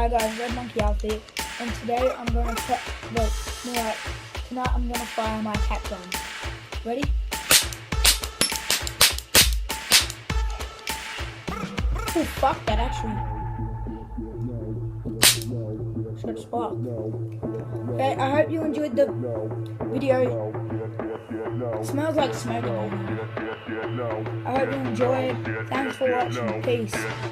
Hi guys, Red Monkey Outfit, and today I'm gonna tonight I'm gonna fire my cat gun. Ready? Oh fuck, that actually should spark. Okay, I hope you enjoyed the video. It smells like smoke in here. I hope you enjoyed. Thanks for watching. Peace.